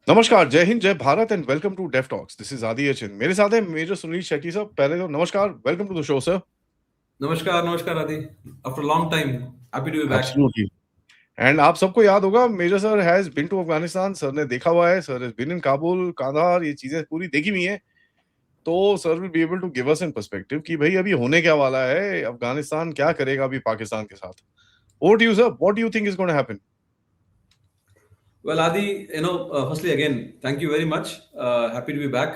नमस्कार, जय हिंद, जय Bharat and welcome to deaf talks. This is Adi Achin. मेरे साथ है मेजर सुनील शेट्टी साहब। पहले तो नमस्कार, welcome to the show sir. नमस्कार, नमस्कार Adi. After long time, happy to be back. Absolutely. And आप सबको याद होगा, major sir has been to Afghanistan. Sir ने देखा हुआ है, sir has been in Kabul, Kandahar, ये चीजें पूरी देखी हुई हैं। तो sir will be able to give us in perspective कि भाई अभी होने क्या वाला है, अफगानिस्तान क्या करेगा अभी पाकिस्तान के साथ। Over to you sir, what do you think is going to happen? Well, Adi, firstly again, thank you very much. Happy to be back.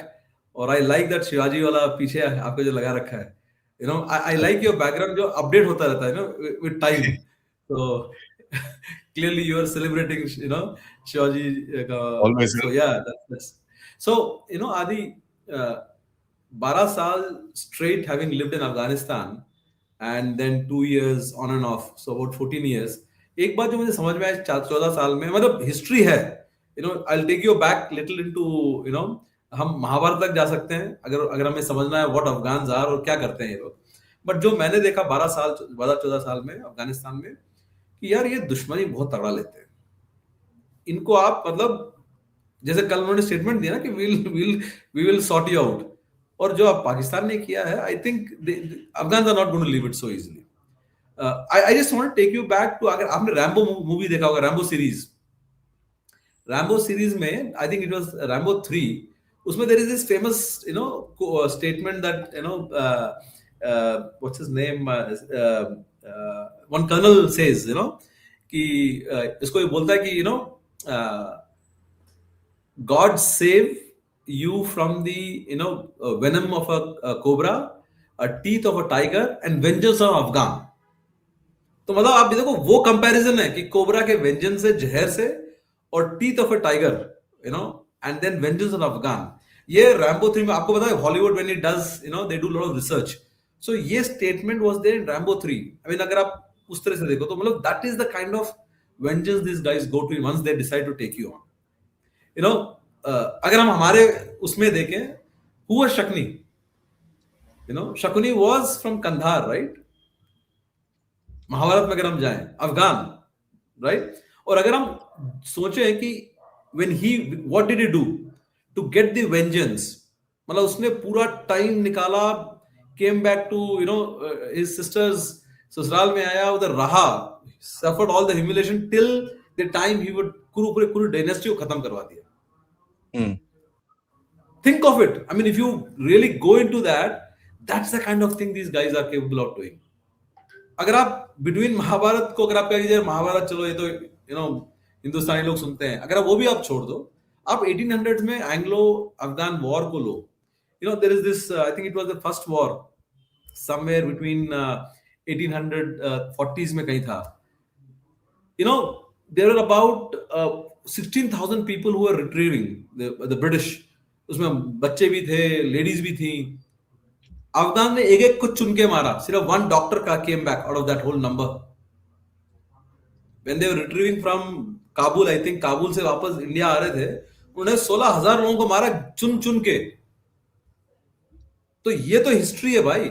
और I like that शिवाजी वाला पीछे आपको जो लगा रखा है. I like your background जो update होता रहता है, with time. So clearly you are celebrating, Shivaji का. Always So sir. yeah, that's. So Adi, uh, 12 साल straight having lived in Afghanistan and then 2 years on and off, so about 14 years. एक बात जो मुझे समझ में आया 14 साल में, मतलब हिस्ट्री है. I take you back little into, हम महाभारत तक जा सकते हैं अगर अगर हमें समझना है व्हाट अफगान्स आर और क्या करते हैं ये लोग. बट जो मैंने देखा 12 14 साल में अफगानिस्तान में, कि यार ये दुश्मनी बहुत तगड़ा लेते हैं. इनको आप मतलब, जैसे कल उन्होंने स्टेटमेंट दिया ना कि we will sort you out. और जो अब पाकिस्तान ने किया है, I think Afghan are not going to leave it so easily. I just want to take you back to, अगर आपने रैम्बो मूवी देखा होगा, रैम्बो सीरीज में I think it was Rambo 3. उसमें there is this famous statement that what's his name, one colonel says, कि इसको ये बोलता है कि God save you from the venom of a cobra, a teeth of a tiger and vengeance of Afghan. तो मतलब आप देखो वो कंपैरिजन है कि कोबरा के वेंजेंस से, जहर से, और teeth of a tiger, and then vengeance of Afghan. ये रैम्बो 3 में आपको पता है, Hollywood when it does, they do lot of research. So ये statement was there in Rambo 3. I mean अगर आप उस तरह से देखो तो मतलब that is the kind of vengeance this guys go to once they decide to take you on. You know अगर हम हमारे उसमें देखें, who was Shakuni. Shakuni was from Kandahar, right. Mahabharata में अगर हम जाएं, अफगान, राइट. और अगर हम सोचें कि when he, what did he do to get the vengeance, मतलब उसने पूरा टाइम निकाला, came back to his sisters, ससुराल में आया, उधर रहा, suffered all the humiliation till the time he would पूरी डायनेस्टी को खत्म करवा दिया. Think of it. I mean, if you really go into that, that's the kind of thing these guys are capable of doing. अगर आप between Mahabharat को, अगर आप कह लीजिए महाभारत, चलो ये तो हिंदुस्तानी लोग सुनते हैं, अगर आप वो भी आप छोड़ दो, आप 1800 में एंग्लो अफगान वॉर को लो. There is this, I think it was the first war somewhere between 1840s में कहीं था. There are about 16,000 people who are retrieving the British. उसमें बच्चे भी थे, लेडीज भी थी. अफगान ने एक एक को चुन के मारा. सिर्फ वन डॉक्टर का came back out of that whole number. When they were retrieving from Kabul, I think Kabul से वापस इंडिया आ रहे थे, उन्होंने 16,000 लोगों को मारा चुन चुन के. तो ये तो हिस्ट्री है भाई.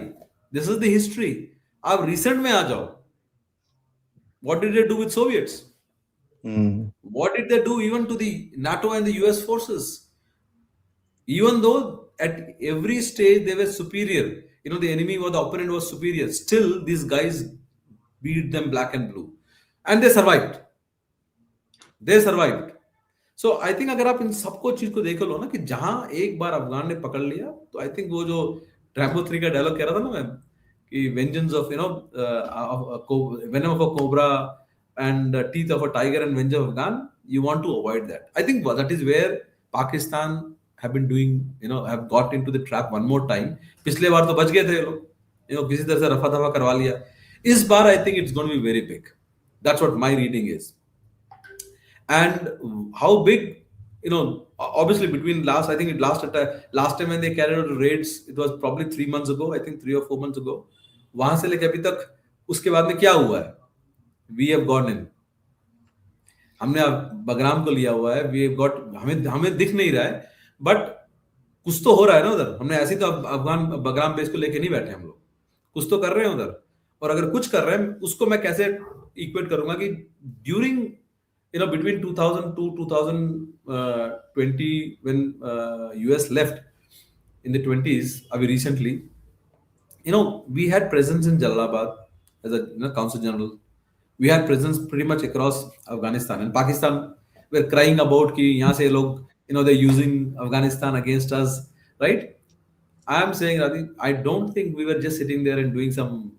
This is the history. आप रिसेंट में आ जाओ. What did they do with Soviets? What did they do even to the NATO and the US forces? Even though at every stage they were superior, the enemy or the opponent was superior, still these guys beat them black and blue. And they survived. So I think अगर आप इन सबको चीज को देख लो ना, कि जहां एक बार अफगान ने पकड़ लिया, तो आई थिंक वो जो रैम्बो 3 का डायलॉग कह रहा था ना मैं, कि vengeance of venom of a cobra and teeth of a tiger and vengeance of Afghan, you want to avoid that. I think that is where Pakistan have been doing, have got into the trap one more time. पिछले बार तो बच गए थे लोग, किसी तरह से रफा दफा करवा लिया. इस बार I think it's going to be very big. That's what my reading is. And how big, obviously between last, I think last time when they carried out raids, it was probably 3 months ago, I think 3 or 4 months ago. वहां से लेकर अभी तक उसके बाद में क्या हुआ है? We have gone in. हमने बगराम को लिया हुआ है. We have got, हमें दिख नहीं रहा है, बट कुछ तो हो रहा है ना उधर. हमने ऐसे तो अफगान बगराम बेस को लेके नहीं बैठे हम लोग. कुछ तो कर रहे हैं उधर. और अगर कुछ कर रहे हैं, उसको मैं कैसे इक्वेट करूंगा कि during between 2002 2020, when US left in the 20s, recently, we had presence in Jalalabad as a consul general. We had presence pretty much across Afghanistan and Pakistan. We're crying about कि यहाँ से लोग, they're using Afghanistan against us, right? I am saying, Radhi, I don't think we were just sitting there and doing some,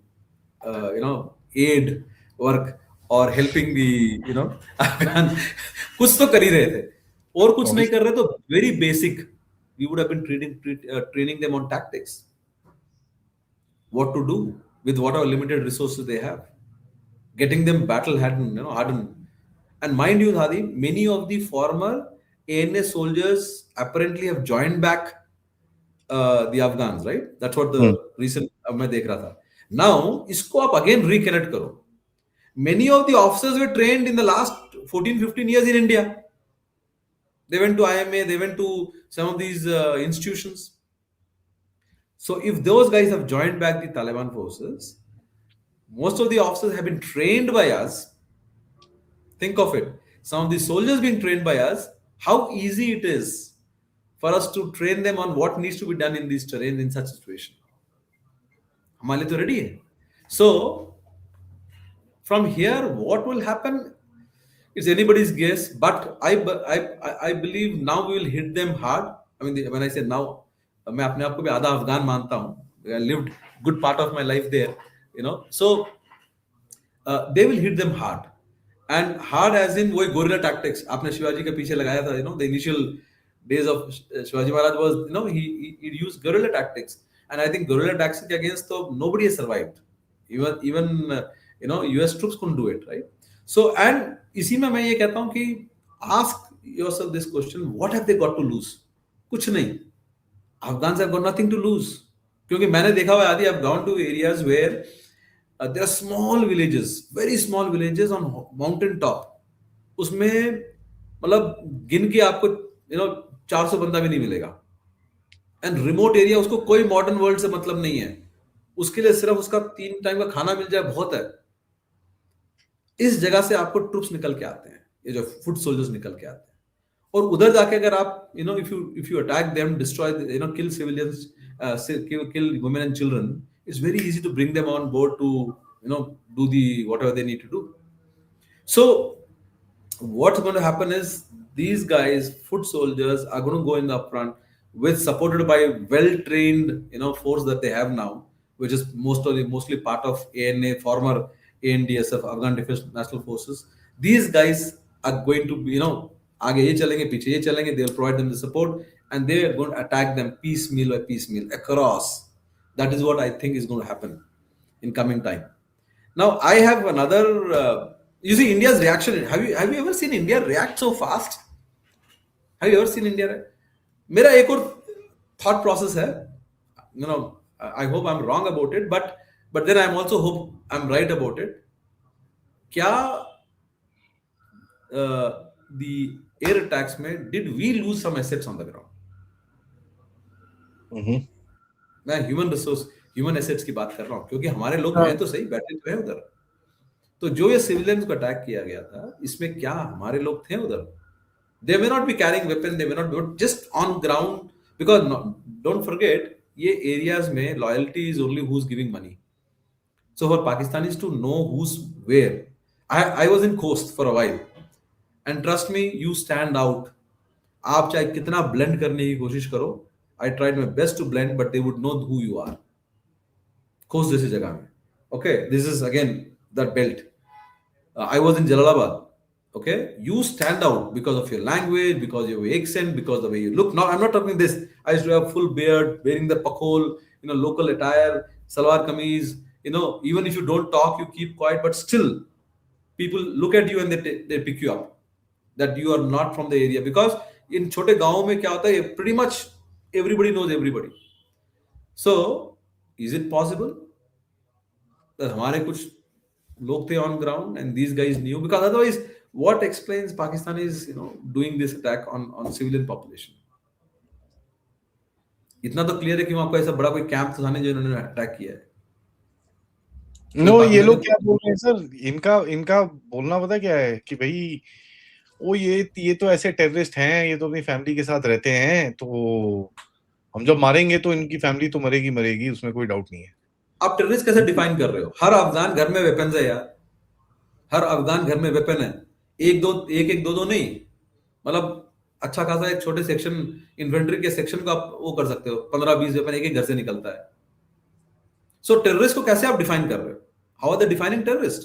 aid work or helping the, Afghan. कुछ तो कर ही रहे थे, और कुछ नहीं कर रहे तो very basic. We would have been training them on tactics, what to do with whatever limited resources they have, getting them battle hardened. And mind you, Hadi, many of the former ANA soldiers apparently have joined back the Afghans, right? That's what the recent मैं देख रहा था. Now, इसको आप again reconnect करो. Many of the officers were trained in the last 14-15 years in India. They went to IMA, they went to some of these institutions. So if those guys have joined back the Taliban forces, most of the officers have been trained by us. Think of it. Some of the soldiers being trained by us, how easy it is for us to train them on what needs to be done in these terrains in such situation. हमारे लिए तो ready है. So from here, what will happen? It's anybody's guess. But I believe now we will hit them hard. I mean, when I say now, मैं अपने आप को भी आधा अफगान मानता हूँ. I lived good part of my life there, So they will hit them hard, and hard as in वही guerrilla tactics. आपने शिवाजी के पीछे लगाया था, the initial days of Shivaji Maharaj was, he used guerrilla tactics, and I think guerrilla tactics against so nobody has survived. Even US troops couldn't do it, right? So and इसी में मैं ये कहता हूँ कि ask yourself this question: what have they got to lose? कुछ नहीं. Afghans have got nothing to lose. क्योंकि मैंने देखा हुआ आदि, I've gone to areas where there are small villages, very small villages on mountain top. उसमें मतलब गिन के आपको 400 बंदा भी नहीं मिलेगा. And remote area, उसको कोई modern world से मतलब नहीं है. उसके लिए सिर्फ उसका 3 टाइम का खाना मिल जाए बहुत है. इस जगह से आपको ट्रूप्स निकल के आते हैं, ये जो फुट सोल्जर्स निकल के आते हैं. और उधर जाके अगर आप if you attack them, destroy, kill civilians, kill women and children, it's very easy to bring them on board to do the whatever they need to do. So what's going to happen is these guys, foot soldiers, are going to go in the upfront with supported by well-trained force that they have now, which is mostly part of ANA, former ANDSF, Afghan Defense National Forces. These guys are going to be आगे ये चलेंगे, पीछे ये चलेंगे. They will provide them the support, and they are going to attack them piecemeal by piecemeal across. That is what I think is going to happen in coming time. Now I have another. You see India's reaction. Have you ever seen India react so fast? Have you ever seen India? मेरा एक और thought process है. I hope I'm wrong about it, but then I'm also hope I'm right about it. क्या the air attacks में did we lose some assets on the ground? मैं human assets की बात कर रहा हूँ, क्योंकि हमारे लोग हैं तो सही, बैठे तो हैं उधर. तो जो ये सिविलियंस को अटैक किया गया था, इसमें क्या हमारे लोग थे उधर? They may not be carrying weapon, they may not be just on ground, because don't forget, ये areas में loyalty is only who's giving money. So for Pakistanis to know who's where, I was in coast for a while, and trust me, you stand out. आप चाहे कितना blend करने की कोशिश करो, I tried my best to blend, but they would know who you are. Coast जैसी जगह में. Okay, this is again that belt. I was in Jalalabad. Okay, you stand out because of your language, because of your accent, because of the way you look. Now, I'm not talking this. I used to have full beard, wearing the pakhol, local attire, salwar kameez. Even if you don't talk, you keep quiet, but still, people look at you and they pick you up that you are not from the area. Because in छोटे गाँव में क्या होता है, pretty much everybody knows everybody. So, is it possible that हमारे कुछ लोग थे on ground and these guys knew? Because otherwise, what explains Pakistanis doing this attack on civilian population? इतना तो क्लियर है कि वहां कोई ऐसा बड़ा कोई कैंप था जो इन्होंने अटैक किया है. नो, ये लोग क्या बोल रहे हैं सर, इनका बोलना पता क्या है कि भाई वो ये तो ऐसे टेररिस्ट हैं, ये तो अपनी फैमिली के साथ रहते हैं, तो हम जब मारेंगे तो इनकी फैमिली तो मरेगी मरेगी, उसमें कोई डाउट नहीं है। आप टेररिस्ट कैसे डिफाइन कर रहे हो? हर अफगान घर में वेपन्स है यार, हर अफगान घर में वेपन है, एक दो, एक एक दो दो नहीं, मतलब अच्छा खासा एक छोटे सेक्शन, इन्फेंट्री के सेक्शन को आप वो कर सकते हो, 15-20 वेपन एक एक घर से निकलता है। सो टेररिस्ट को कैसे आप डिफाइन कर रहे हो? How are they defining terrorist?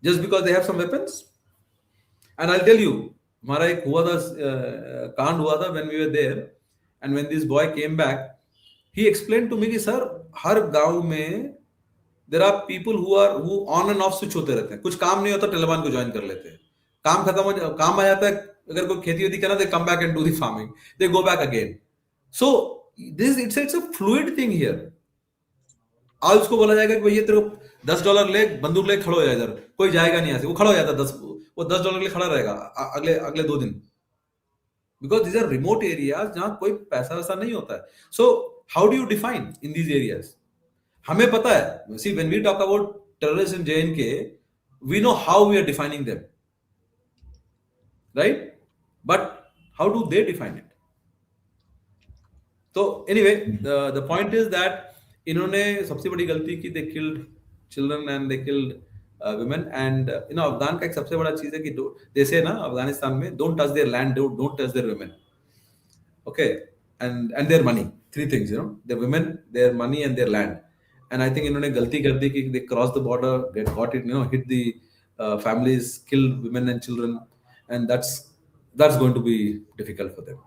Just because they have some weapons? And I tell you, हमारा एक हुआ था, कांड हुआ था when we were there, and when this boy came back, he explain to me कि सर हर गांव में there are people who on and off switch होते रहते हैं, कुछ काम नहीं होता तालिबान को ज्वाइन कर लेते हैं, काम खत्म हो काम आ जाता है, अगर कोई खेती वेती करना, they come back and do the farming, they go back again. So this it's a fluid thing here. आज उसको बोला जाएगा कि भैया तेरे को $10 ले, बंदूक ले, खड़ो हो जा इधर, कोई जाएगा नहीं ऐसे, वो खड़ा हो जाता, वो $10 के लिए खड़ा रहेगा अगले अगले 2 दिन, because these are remote areas जहां कोई पैसा वैसा नहीं होता है। So how do you define in these areas? हमें पता है, see when we talk about terrorist in JNK, we know how we are defining them, right? But how do they define it? तो anyway, the point is that इन्होंने सबसे बड़ी गलती की, they killed children and they killed women, and Afghan का एक सबसे बड़ा चीज है कि जैसे ना अफगानिस्तान में, don't touch their land, don't touch their women, okay, and their money, three things, their women, their money and their land. And I think इन्होंने गलती कर दी कि they crossed the border, they got it, hit the families, killed women and children, and that's going to be difficult for them.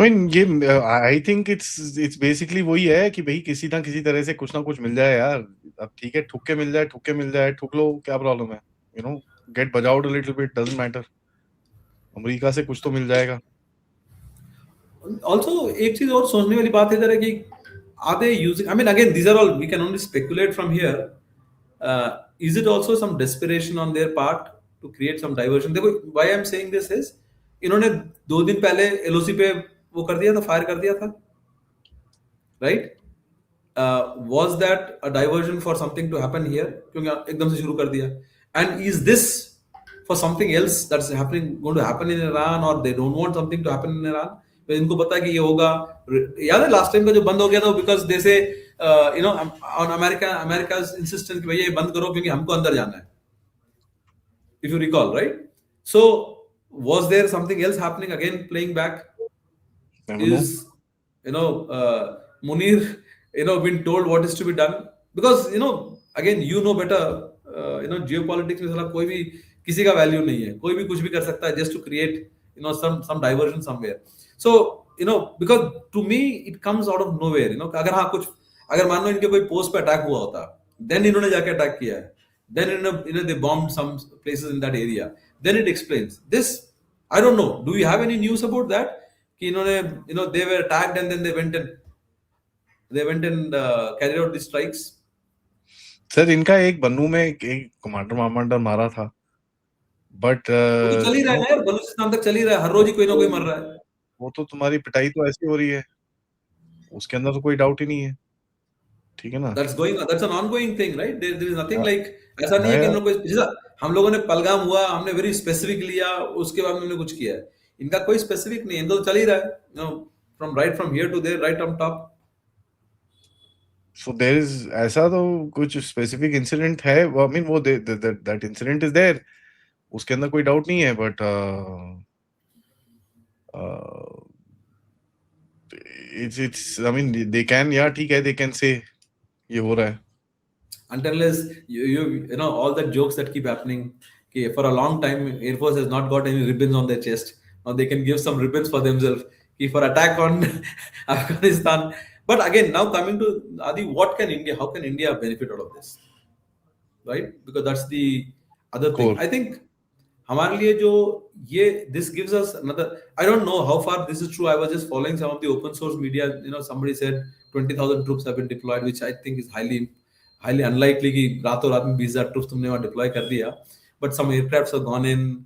I mean ये I think it's basically वही है कि भाई किसी ना किसी तरह से कुछ ना कुछ मिल जाए यार। अब ठीक है, ठुक्के मिल जाए, ठुक लो, क्या प्रॉब्लम है? गेट बजाउड a little bit, doesn't matter. America से कुछ तो मिल जाएगा। Also, एक चीज और सोचने वाली बात इधर है कि are they using, I mean, again, these are all, we can only speculate from here. Is it also some desperation on their part to create some diversion? देखो, why I'm saying this is, इन्होंने 2 दिन पहले LOC पे वो कर दिया था, fire कर दिया था, right? Was that a diversion for something to happen here? क्योंकि एकदम से शुरू कर दिया, and is this for something else that's happening, going to happen in Iran, or they don't want something to happen in Iran? तो इनको पता है कि ये होगा। याद है लास्ट टाइम का जो बंद हो गया था, बिकॉज दे से ऑन अमेरिका's इंसिस्टेंस कि भैया ये बंद करो क्योंकि हमको अंदर जाना है, if you recall, right? So was there something else happening again, playing back? Is Munir been told what is to be done? Because again, better, geopolitics में साला कोई भी किसी का वैल्यू नहीं है, कोई भी कुछ भी कर सकता है, just to create some diversion somewhere. So because to me it comes out of nowhere. अगर मान लो इनके कोई पोस्ट पे अटैक हुआ होता, then इन्होंने जाके अटैक किया है, then they bombed some places in that area, then it explains this. I don't know, do you have any news about that कि इन्होंने they were attacked and then they went and carried out the strikes? Sir इनका एक बन्नू में एक commander मारा था, but वो तो चल ही रहा है यार, बलूचिस्तान तक चल ही रहा है, हर रोज ही कोई ना कोई मर रहा है। वो तो तुम्हारी पिटाई तो ऐसी हो रही है, उसके अंदर तो कोई डाउट ही नहीं है, ठीक है ना? That's an ongoing thing, right? There is nothing like, ऐसा नहीं है कि इन्होंने कोई, जैसा हम लोगों ने पलगाम हुआ, हमने वेरी स्पेसिफिक लिया, उसके बाद हमने कुछ किया है। इनका कोई स्पेसिफिक नहीं है, इनका तो चल ही रहा है, from here to there, right on top. So there is ऐसा तो कुछ स्पेसिफिक इंसिडेंट है, आई मीन वो दैट इंसिडेंट इज देयर, उसके अंदर कोई डाउट नहीं है, but it's I mean they can, yeah, ठीक है, they can say ये हो रहा है, unless all the jokes that keep happening, for a long time Air Force has not got any ribbons on their chest, now they can give some ribbons for themselves for attack on Afghanistan. But again, now coming to Adi, how can India benefit out of this, right? Because that's the other thing. I think हमारे लिए जो ये this gives us another, I don't know how far this is true, I was just following some of the open source media, somebody said 20,000 troops have been deployed, which I think is highly unlikely कि रातों रात में 20,000 troops तुमने वहाँ deploy कर दिया, but some aircrafts have gone in,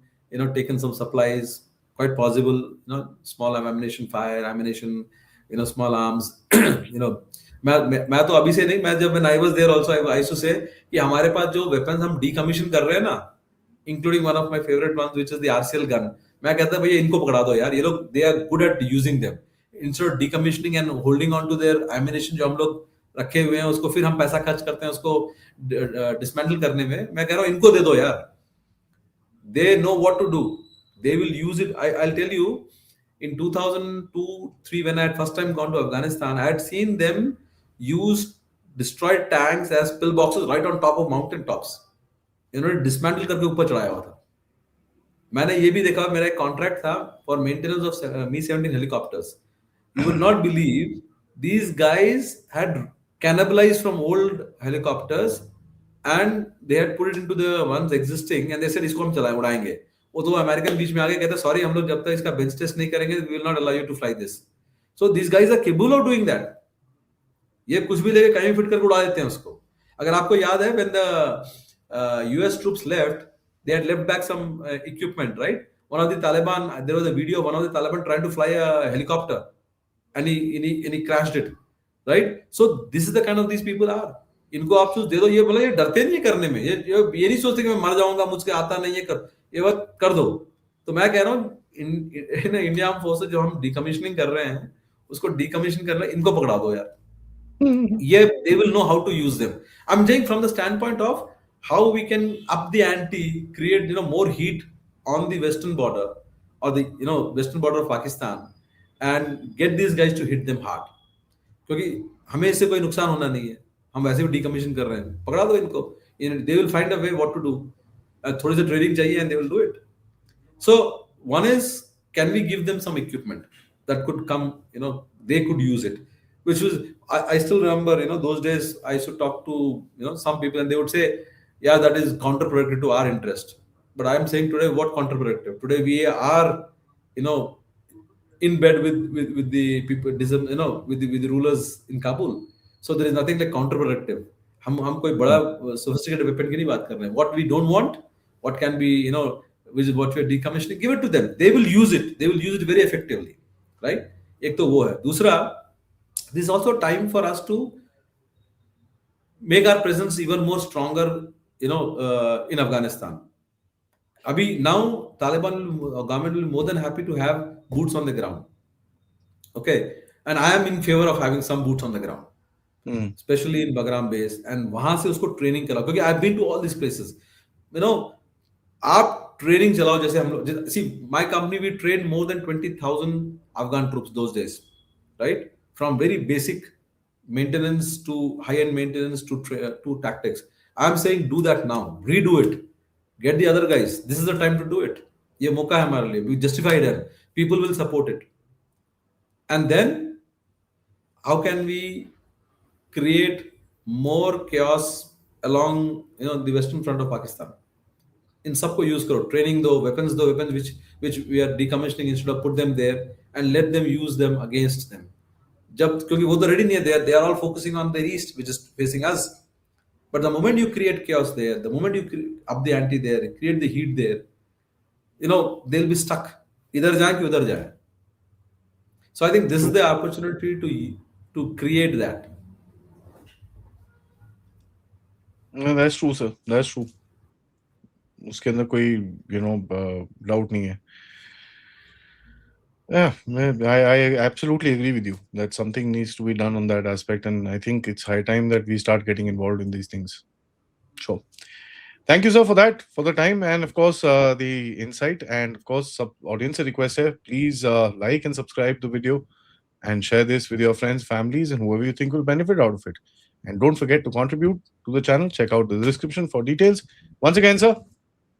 taken some supplies, quite possible, small ammunition, small arms. मैं तो अभी से नहीं, मैं जब when I was there also I used to say कि हमारे पास जो weapons हम decommission कर रहे हैं ना, including one of my favorite ones which is the RCL gun, मैं कहता भैया इनको पकड़ा दो यार, ये लोग they are good at using them, instead of decommissioning and holding on to their ammunition जो हम लोग रखे हुए हैं, उसको फिर हम पैसा खर्च करते हैं उसको dismantle करने में, मैं कह रहा हूँ इनको दे दो यार, they know what to do, they will use it. I'll tell you, in 2002-3 when I had first time gone to Afghanistan, I had seen them use destroyed tanks as pillboxes right on top of mountain tops. इन्होंने dismantle करके ऊपर चढ़ाया हुआ था. मैंने ये भी देखा, मेरा एक कॉन्ट्रैक्ट था for maintenance of Mi-17 helicopters. You will not believe these guys had cannibalized from old helicopters and they had put it into the ones existing and they said इसको हम चलाएं, उड़ाएंगे. वो तो अमेरिकन बीच में आके कहते सॉरी हम लोग जब तक इसका बेंच टेस्ट नहीं करेंगे we will not allow you to fly this. So these guys are capable of doing that. ये कुछ भी लेके कहीं फिट करके उड़ा देते हैं उसको. अगर आपको याद है when the US troops left, they had left back some equipment, right? One of the Taliban, there was a video of one of the Taliban trying to fly a helicopter and he crashed it, right? So this is the kind of these people are. इनको आप choose दे दो, ये बोला ये डरते नहीं है करने में, ये नहीं सोचते कि मैं मर जाऊंगा, मुझसे आता नहीं है, ये बात कर दो. तो मैं कह रहा हूँ इन इंडिया आर्म फोर्सेस जो हम डिकमिशनिंग कर रहे हैं, उसको डिकमिशन करना, इनको पकड़ा दो यार. ये they will know how to use them. I'm saying from the standpoint of how we can up the ante, create more heat on the western border or the western border of Pakistan and get these guys to hit them hard. क्योंकि हमें इससे कोई नुकसान होना नहीं है, हम वैसे भी डिकमिशन कर रहे हैं, पकड़ा दो इनको. They will find a way what to do. थोड़ी सी ट्रेनिंग चाहिए and they will do it. So one is, can we give them some equipment that could come, they could use it, which was I still remember those days I used to talk to some people and they would say yeah, that is counterproductive to our interest. But I am saying today, what counterproductive? Today we are in bed with the people, with the rulers in Kabul. So there is nothing like counterproductive. हम कोई बड़ा sophisticated weapon की नहीं बात कर रहे हैं. What we don't want, what can be which is what we are decommissioning, give it to them. They will use it. They will use it very effectively, right? एक तो वो है. दूसरा, this is also time for us to make our presence even more stronger, in Afghanistan. Abhi now Taliban government will be more than happy to have boots on the ground. Okay, and I am in favor of having some boots on the ground, especially in Bagram base, and वहां से उसको training कराओ. क्योंकि I've been to all these places. आप training चलाओ जैसे हम लोग. See, my company we trained more than 20,000 Afghan troops those days, right? From very basic maintenance to high-end maintenance to tactics. I'm saying do that now, redo it, get the other guys. This is the time to do it. ये मौका है हमारे लिए. We justified it. People will support it. And then how can we create more chaos along the western front of Pakistan? इन सबको use करो, training दो, weapons which we are decommissioning, instead of put them there and let them use them against them. जब क्योंकि वो तो ready नहीं है, they are all focusing on the east which is facing us. But the moment you create chaos there, the moment you up the ante there, create the heat there, they'll be stuck. इधर जाए कि उधर जाए. So I think this is the opportunity to create that. That's true, sir. That's true. उसके अंदर कोई doubt नहीं है. Yeah, I absolutely agree with you that something needs to be done on that aspect, and I think it's high time that we start getting involved in these things. Sure. Thank you, sir, for that, for the time, and of course the insight, and of course audience request है, please like and subscribe the video and share this with your friends, families, and whoever you think will benefit out of it. And don't forget to contribute to the channel. Check out the description for details. Once again, sir,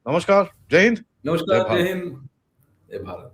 namaskar, Jai Hind. Namaskar, Jai Hind, Jai Bharat.